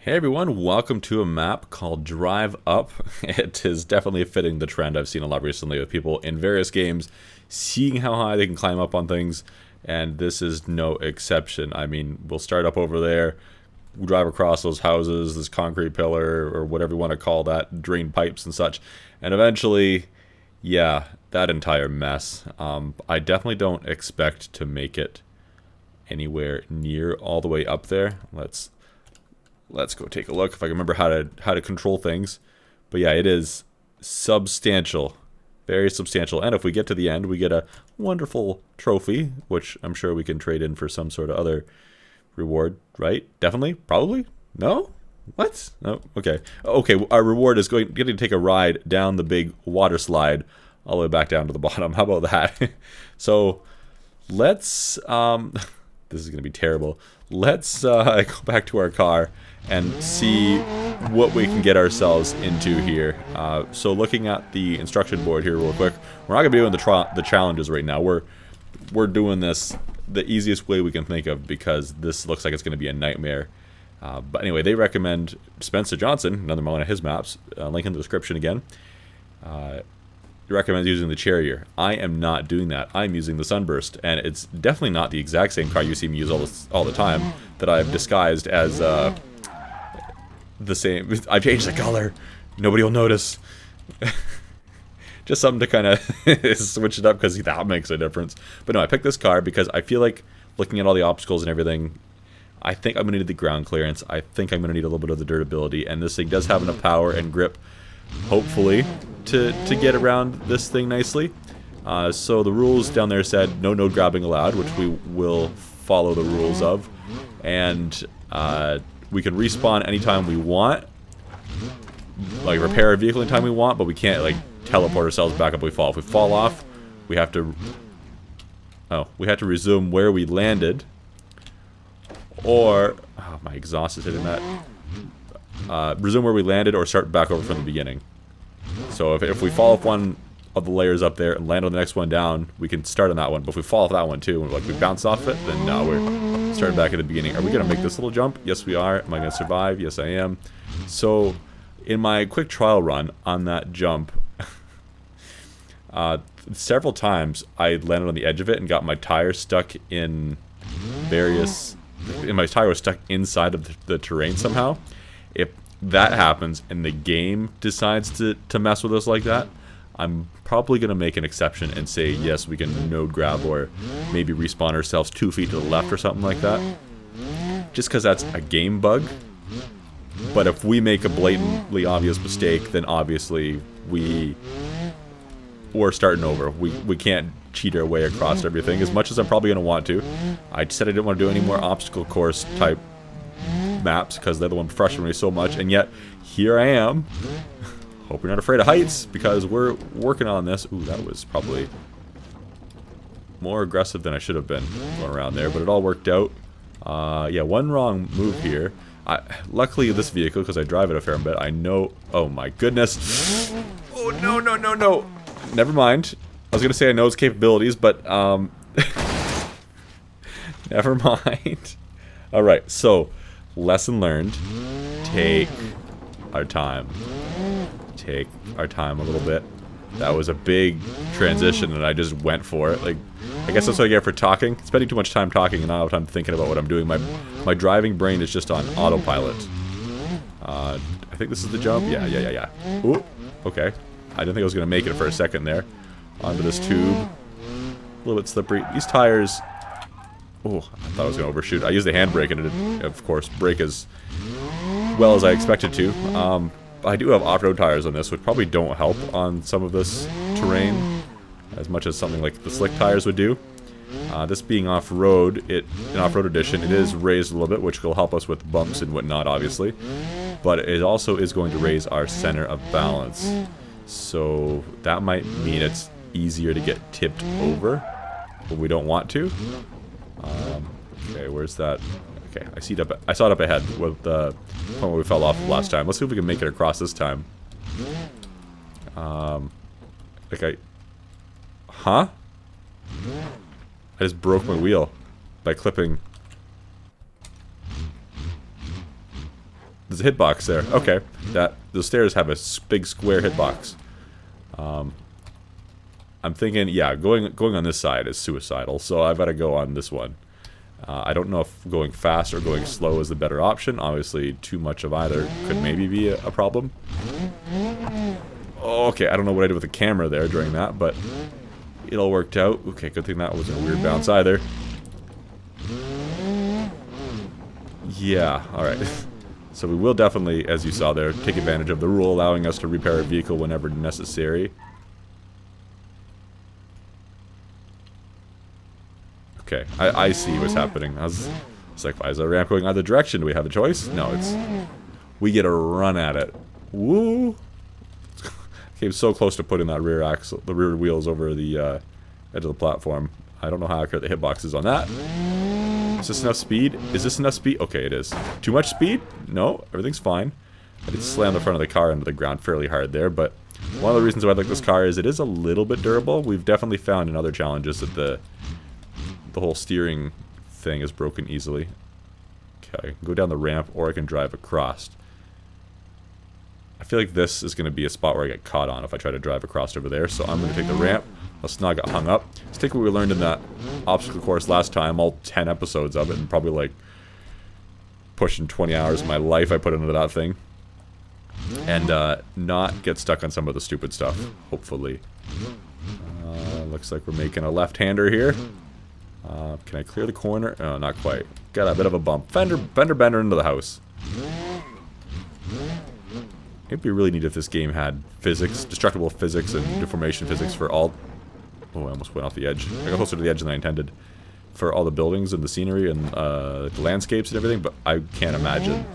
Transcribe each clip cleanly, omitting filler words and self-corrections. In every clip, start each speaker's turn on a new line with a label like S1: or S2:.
S1: Hey everyone, welcome to a map called Drive Up. It is definitely fitting the trend I've seen a lot recently with people in various games seeing how high they can climb up on things, and this is no exception. I mean, we'll start up over there, we'll drive across those houses, this concrete pillar, or whatever you want to call that, drain pipes and such, and eventually, yeah, that entire mess. I definitely don't expect to make it anywhere near all the way up there. Let's go take a look if I can remember how to control things. But yeah, it is substantial, very substantial. And if we get to the end, we get a wonderful trophy, which I'm sure we can trade in for some sort of other reward, right? Definitely, probably. No, what? No, okay, okay. Our reward is getting to take a ride down the big water slide all the way back down to the bottom. How about that? So let's. This is gonna be terrible. Let's go back to our car and see what we can get ourselves into here. So looking at the instruction board here real quick, we're not going to be doing the challenges right now. We're doing this the easiest way we can think of because this looks like it's going to be a nightmare. But anyway, they recommend Spencer Johnson, another one of his maps, link in the description again. He recommends using the Charrier. I am not doing that. I'm using the Sunburst, and it's definitely not the exact same car you see me use all the time that I've disguised as the same. I've changed the color. Nobody will notice. Just something to kind of switch it up because that makes a difference. But no, I picked this car because I feel like looking at all the obstacles and everything, I think I'm going to need the ground clearance. I think I'm going to need a little bit of the durability, and this thing does have enough power and grip, hopefully, to get around this thing nicely. So the rules down there said no node grabbing allowed, which we will follow the rules of, and we can respawn anytime we want, like repair a vehicle anytime we want, but we can't like teleport ourselves back up if we fall. If we fall off, we have to resume where we landed, or my exhaust is hitting that. Resume where we landed or start back over from the beginning. So if we fall off one of the layers up there and land on the next one down, we can start on that one. But if we fall off that one too, and like we bounce off it, then no, we're starting back at the beginning. Are we going to make this little jump? Yes, we are. Am I going to survive? Yes, I am. So in my quick trial run on that jump, several times I landed on the edge of it and got my tire stuck in my tire was stuck inside of the terrain somehow. If that happens and the game decides to mess with us like that, I'm probably going to make an exception and say yes, we can node grab or maybe respawn ourselves 2 feet to the left or something like that. Just because that's a game bug. But if we make a blatantly obvious mistake, then obviously we're starting over. We can't cheat our way across everything as much as I'm probably going to want to. I said I didn't want to do any more obstacle course type maps because they're the one frustrating me so much, and yet here I am. Hope you're not afraid of heights because we're working on this. Ooh, that was probably more aggressive than I should have been going around there, but it all worked out. Yeah, one wrong move here. Luckily this vehicle, because I drive it a fair bit, I know. Oh my goodness. Oh no, no, no, no. Never mind. I was gonna say I know its capabilities, but never mind. Alright, so lesson learned. Take our time. Take our time a little bit. That was a big transition and I just went for it. Like, I guess that's what I get for talking. Spending too much time talking and not enough time thinking about what I'm doing. My driving brain is just on autopilot. I think this is the jump. Yeah. Ooh, okay. I didn't think I was gonna make it for a second there. Onto this tube. A little bit slippery. These tires. Oh, I thought I was gonna overshoot. I used the handbrake and it didn't, of course, brake as well as I expected to. I do have off-road tires on this, which probably don't help on some of this terrain as much as something like the slick tires would do. This being off-road, in off-road edition, it is raised a little bit, which will help us with bumps and whatnot, obviously. But it also is going to raise our center of balance. So that might mean it's easier to get tipped over, but we don't want to. Okay, where's that? Okay, I saw it up ahead with the point where we fell off last time. Let's see if we can make it across this time. Huh? I just broke my wheel by clipping. there's a hitbox there. Okay, the stairs have a big square hitbox. I'm thinking, yeah, going on this side is suicidal, so I've got to go on this one. I don't know if going fast or going slow is the better option. Obviously, too much of either could maybe be a problem. Okay, I don't know what I did with the camera there during that, but it all worked out. Okay, good thing that wasn't a weird bounce either. Yeah, alright. So we will definitely, as you saw there, take advantage of the rule allowing us to repair a vehicle whenever necessary. Okay, I see what's happening. It's like, why is the ramp going either direction? Do we have a choice? No, we get a run at it. Woo! Came so close to putting that rear axle, the rear wheels over the edge of the platform. I don't know how accurate the hitbox is on that. Is this enough speed? Is this enough speed? Okay, it is. Too much speed? No, everything's fine. I did slam the front of the car into the ground fairly hard there, but one of the reasons why I like this car is it is a little bit durable. We've definitely found in other challenges that the whole steering thing is broken easily. Okay, I can go down the ramp or I can drive across. I feel like this is going to be a spot where I get caught on if I try to drive across over there, so I'm going to take the ramp. Let's not get hung up. Let's take what we learned in that obstacle course last time, all 10 episodes of it, and probably like pushing 20 hours of my life I put into that thing. And not get stuck on some of the stupid stuff, hopefully. Looks like we're making a left-hander here. Can I clear the corner? Oh, not quite. Got a bit of a bump. Fender bender into the house. It'd be really neat if this game had physics, destructible physics and deformation physics for all... Oh, I almost went off the edge. I got closer to the edge than I intended. For all the buildings and the scenery and the landscapes and everything, but I can't imagine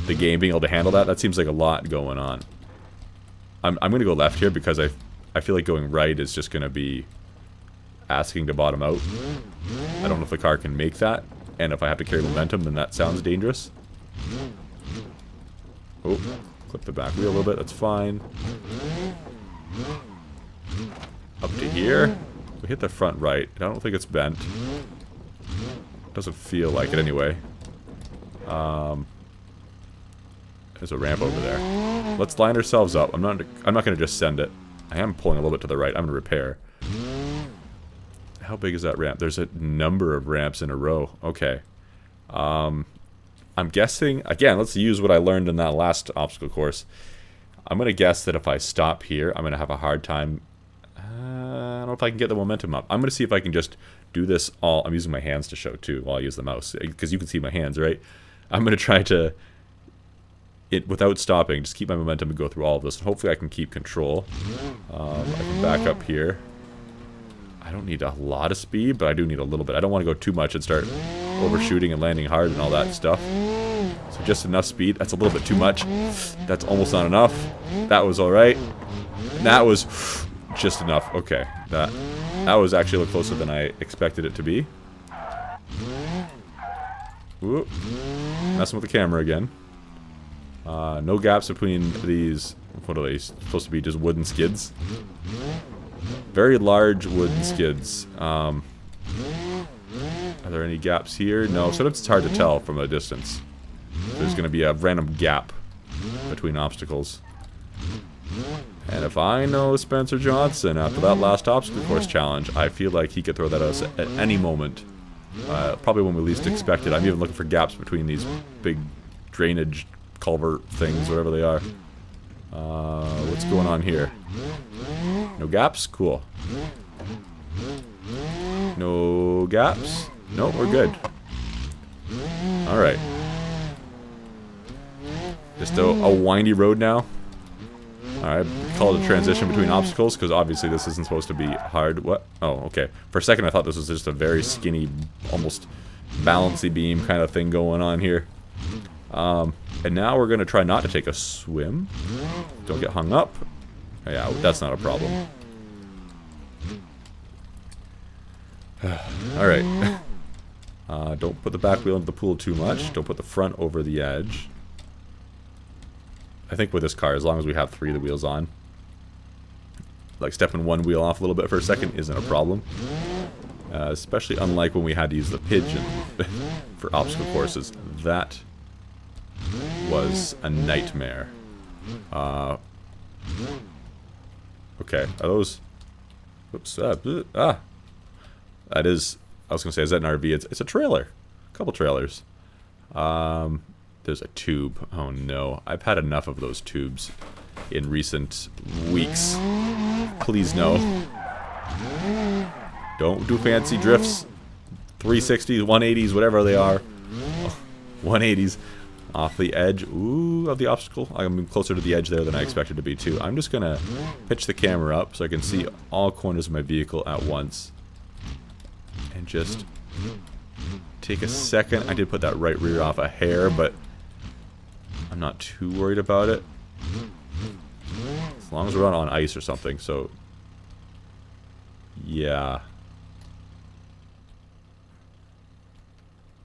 S1: the game being able to handle that. That seems like a lot going on. I'm going to go left here because I feel like going right is just going to be asking to bottom out. I don't know if the car can make that, and if I have to carry momentum, then that sounds dangerous. Oh, clip the back wheel a little bit, that's fine. Up to here. We hit the front right. I don't think it's bent. Doesn't feel like it anyway. There's a ramp over there. Let's line ourselves up. I'm not going to just send it. I am pulling a little bit to the right. I'm going to repair. How big is that ramp? There's a number of ramps in a row. Okay. I'm guessing... Again, let's use what I learned in that last obstacle course. I'm going to guess that if I stop here, I'm going to have a hard time... I don't know if I can get the momentum up. I'm going to see if I can just do this all... I'm using my hands to show, too, while I use the mouse. Because you can see my hands, right? I'm going to try to... without stopping, just keep my momentum and go through all of this. And hopefully I can keep control. I can back up here. I don't need a lot of speed, but I do need a little bit. I don't want to go too much and start overshooting and landing hard and all that stuff. So just enough speed. That's a little bit too much. That's almost not enough. That was alright. That was just enough. Okay. That was actually a little closer than I expected it to be. Whoop. Messing with the camera again. No gaps between these. What are they supposed to be? Just wooden skids? Very large wooden skids. Are there any gaps here? No, sometimes it's hard to tell from a distance. There's going to be a random gap between obstacles. And if I know Spencer Johnson, after that last obstacle course challenge, I feel like he could throw that at us at any moment. Probably when we least expect it. I'm even looking for gaps between these big drainage culvert things, whatever they are. What's going on here? No gaps? Cool. No gaps? No, we're good. Alright. Just a windy road now. Alright, call it a transition between obstacles, because obviously this isn't supposed to be hard. What? Oh, okay. For a second I thought this was just a very skinny, almost balancy beam kind of thing going on here. And now we're going to try not to take a swim. Don't get hung up. Yeah, that's not a problem. Alright. Don't put the back wheel into the pool too much. Don't put the front over the edge. I think with this car, as long as we have 3 of the wheels on, like stepping one wheel off a little bit for a second isn't a problem. Especially unlike when we had to use the pigeon for obstacle courses. That was a nightmare. Okay, are those... Oops, that is... I was going to say, is that an RV? It's a trailer. A couple trailers. There's a tube. Oh no, I've had enough of those tubes in recent weeks. Please no. Don't do fancy drifts. 360s, 180s, whatever they are. 180s. Off the edge, ooh, of the obstacle. I'm closer to the edge there than I expected to be too. I'm just gonna pitch the camera up so I can see all corners of my vehicle at once. And just take a second. I did put that right rear off a hair, but I'm not too worried about it. As long as we're not on ice or something, so... Yeah.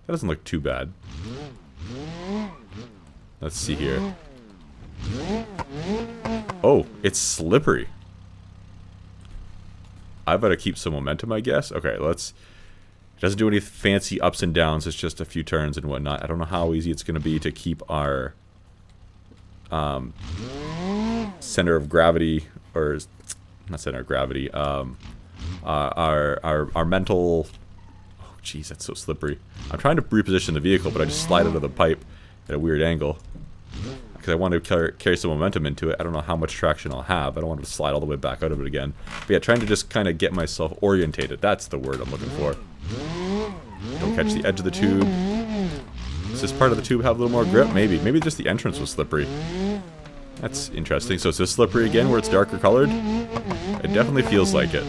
S1: That doesn't look too bad. Let's see here. Oh, it's slippery. I better keep some momentum, I guess. Okay, let's... It doesn't do any fancy ups and downs. It's just a few turns and whatnot. I don't know how easy it's going to be to keep our center of gravity, or not center of gravity. Our mental. Oh, jeez, that's so slippery. I'm trying to reposition the vehicle, but I just slide out of the pipe at a weird angle because I want to carry some momentum into it. I don't know how much traction I'll have. I don't want to slide all the way back out of it again. But yeah, trying to just kind of get myself orientated. That's the word I'm looking for. Don't catch the edge of the tube. Does this part of the tube have a little more grip? Maybe. Maybe just the entrance was slippery. That's interesting. So is this slippery again where it's darker colored? It definitely feels like it.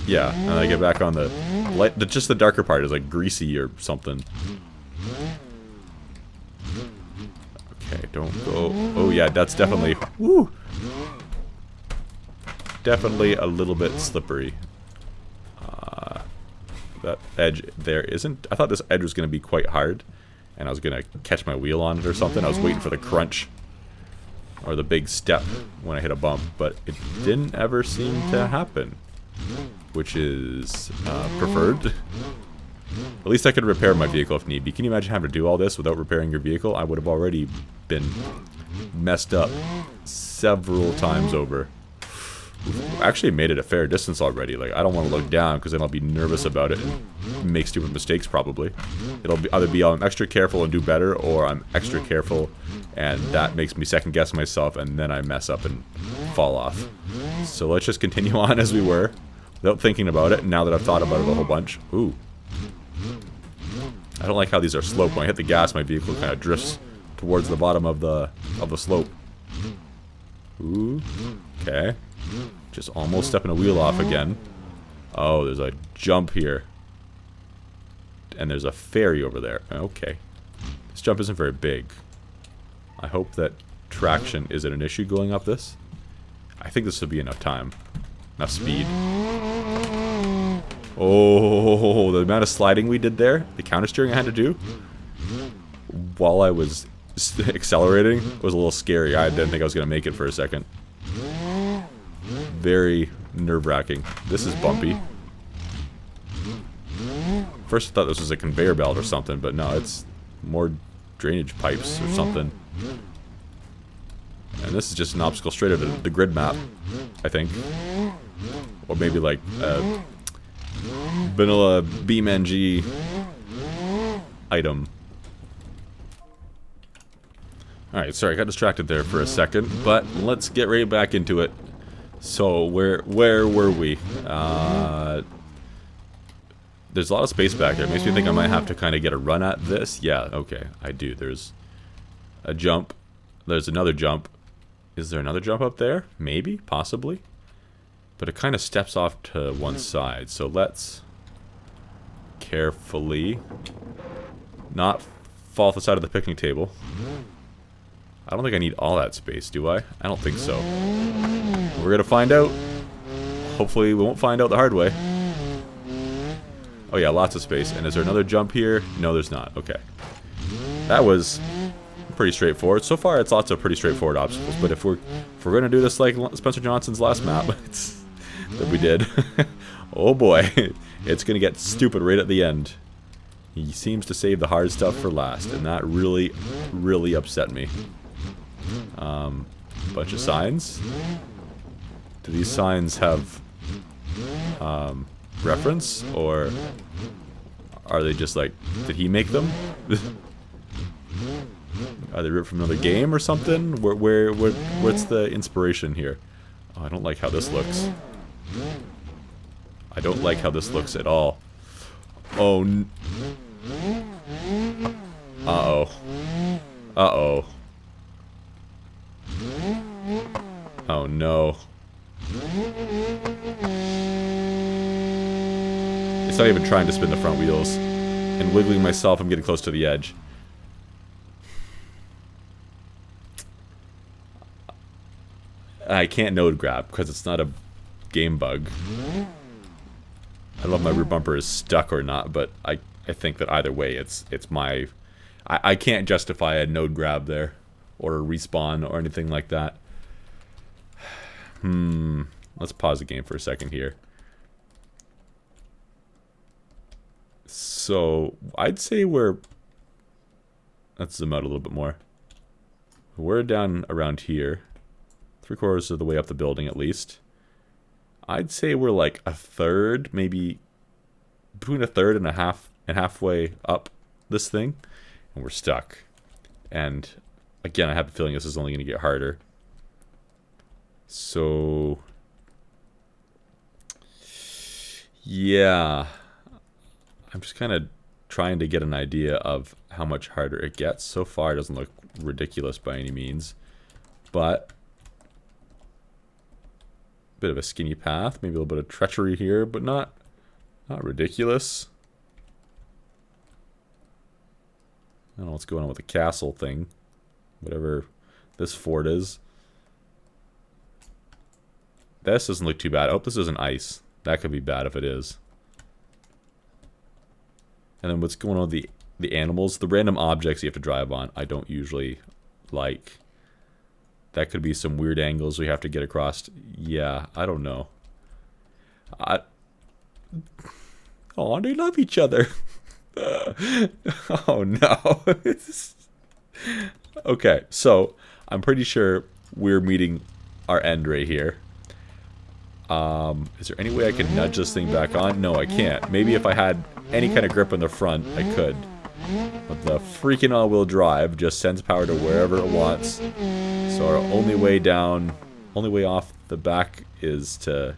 S1: Yeah, and I get back on the light. Just the darker part is like greasy or something. Okay, don't go. Oh yeah, that's definitely. Woo! Definitely a little bit slippery. That edge there isn't. I thought this edge was going to be quite hard, and I was going to catch my wheel on it or something. I was waiting for the crunch or the big step when I hit a bump, but it didn't ever seem to happen, which is preferred. At least I could repair my vehicle if need be. Can you imagine having to do all this without repairing your vehicle? I would have already been messed up several times over. We've actually made it a fair distance already. Like, I don't want to look down because then I'll be nervous about it and make stupid mistakes probably. It'll either be I'm extra careful and do better, or I'm extra careful and that makes me second guess myself and then I mess up and fall off. So let's just continue on as we were without thinking about it now that I've thought about it a whole bunch. Ooh. I don't like how these are sloped. When I hit the gas, my vehicle kind of drifts towards the bottom of the slope. Ooh. Okay. Just almost stepping a wheel off again. Oh, there's a jump here. And there's a ferry over there. Okay. This jump isn't very big. I hope that traction isn't an issue going up this. I think this will be enough time. Enough speed. Oh, the amount of sliding we did there. The counter steering I had to do while I was accelerating was a little scary. I didn't think I was going to make it for a second. Very nerve-wracking. This is bumpy. First I thought this was a conveyor belt or something, but no, it's more drainage pipes or something. And this is just an obstacle straight out of the grid map, I think. Or maybe like vanilla BeamNG item. Alright, sorry, I got distracted there for a second, but let's get right back into it. So, where were we? There's a lot of space back there. It makes me think I might have to kind of get a run at this. Yeah, okay, I do. There's a jump. There's another jump. Is there another jump up there? Maybe, possibly. But it kind of steps off to one side. So let's carefully not fall off the side of the picnic table. I don't think I need all that space, do I? I don't think so. We're gonna find out. Hopefully we won't find out the hard way. Oh yeah, lots of space. And is there another jump here? No, there's not. Okay. That was pretty straightforward. So far, it's lots of pretty straightforward obstacles. But if we're gonna do this like Spencer Johnson's last map, that we did, oh boy, it's gonna get stupid right at the end. He seems to save the hard stuff for last, and that really, really upset me. Bunch of signs. Do these signs have reference, or are they just like, did he make them? Are they ripped from another game or something? What's the inspiration here? Oh, I don't like how this looks. I don't like how this looks at all. Oh. Uh-oh. Uh-oh. Oh no. It's not even trying to spin the front wheels. And wiggling myself, I'm getting close to the edge. I can't node grab because it's not a game bug. I don't know if my rear bumper is stuck or not, but I think that either way it's my... I can't justify a node grab there, or a respawn, or anything like that. Let's pause the game for a second here. So, I'd say we're... Let's zoom out a little bit more. We're down around here. 3/4 of the way up the building, at least. I'd say we're like a third, maybe between a third and a half, and halfway up this thing, and we're stuck. And again, I have the feeling this is only going to get harder. So yeah, I'm just kind of trying to get an idea of how much harder it gets. So far, it doesn't look ridiculous by any means, but bit of a skinny path, maybe a little bit of treachery here, but not ridiculous. I don't know what's going on with the castle thing, whatever this fort is. This doesn't look too bad. I hope this isn't ice. That could be bad if it is. And then what's going on with the animals, the random objects you have to drive on, I don't usually like. That could be some weird angles we have to get across. Yeah, I don't know. Oh, they love each other. Oh no. Okay, so I'm pretty sure we're meeting our end right here. Is there any way I can nudge this thing back on? No, I can't. Maybe if I had any kind of grip in the front, I could. But the freaking all-wheel drive just sends power to wherever it wants. So our only way down, only way off the back is to...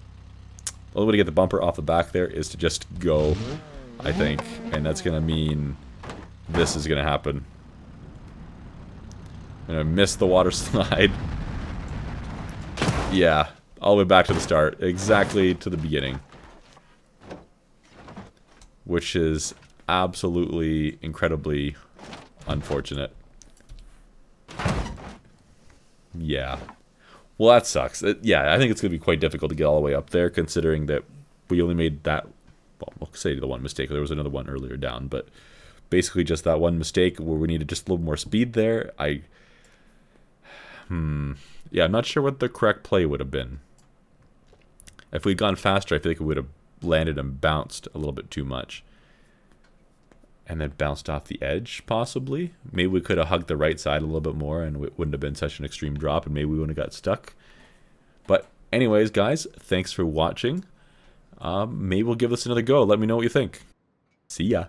S1: The only way to get the bumper off the back there is to just go, I think. And that's going to mean this is going to happen. I'm going to miss the water slide. Yeah, all the way back to the start. Exactly to the beginning. Which is absolutely, incredibly unfortunate. Yeah. Well, that sucks. Yeah, I think it's going to be quite difficult to get all the way up there, considering that we only made that... Well, we'll say the one mistake. There was another one earlier down, but basically just that one mistake where we needed just a little more speed there. Yeah, I'm not sure what the correct play would have been. If we'd gone faster, I feel like we would have landed and bounced a little bit too much. And then bounced off the edge, possibly. Maybe we could have hugged the right side a little bit more and it wouldn't have been such an extreme drop, and maybe we wouldn't have got stuck. But anyways, guys, thanks for watching. Maybe we'll give this another go. Let me know what you think. See ya.